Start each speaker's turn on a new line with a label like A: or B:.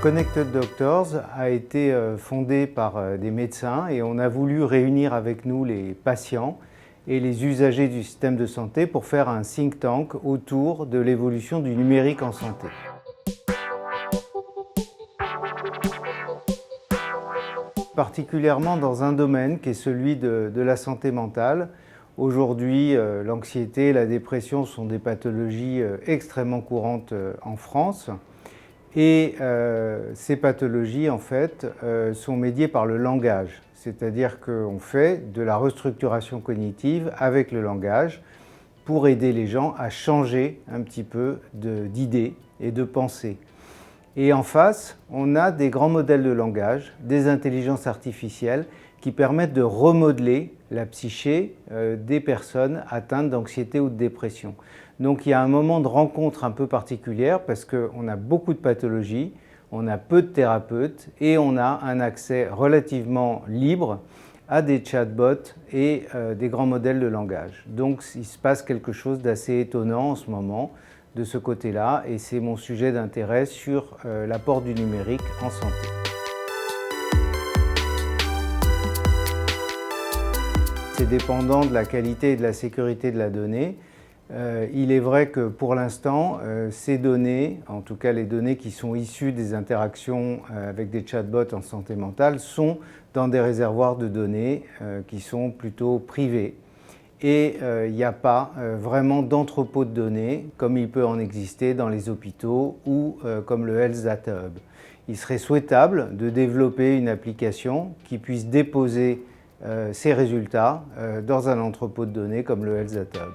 A: Connected Doctors a été fondé par des médecins et on a voulu réunir avec nous les patients et les usagers du système de santé pour faire un think tank autour de l'évolution du numérique en santé. Particulièrement dans un domaine qui est celui de la santé mentale. Aujourd'hui, l'anxiété et la dépression sont des pathologies extrêmement courantes en France. Et ces pathologies, en fait, sont médiées par le langage. C'est-à-dire qu'on fait de la restructuration cognitive avec le langage pour aider les gens à changer un petit peu d'idées et de pensées. Et en face, on a des grands modèles de langage, des intelligences artificielles qui permettent de remodeler la psyché des personnes atteintes d'anxiété ou de dépression. Donc il y a un moment de rencontre un peu particulière parce qu'on a beaucoup de pathologies, on a peu de thérapeutes et on a un accès relativement libre à des chatbots et des grands modèles de langage. Donc il se passe quelque chose d'assez étonnant en ce moment de ce côté-là et c'est mon sujet d'intérêt sur l'apport du numérique en santé. C'est dépendant de la qualité et de la sécurité de la donnée. Il est vrai que pour l'instant, ces données, en tout cas les données qui sont issues des interactions avec des chatbots en santé mentale, sont dans des réservoirs de données qui sont plutôt privés. Et il n'y a pas vraiment d'entrepôt de données comme il peut en exister dans les hôpitaux ou comme le Health Data Hub. Il serait souhaitable de développer une application qui puisse déposer ces résultats dans un entrepôt de données comme le Health Data Hub.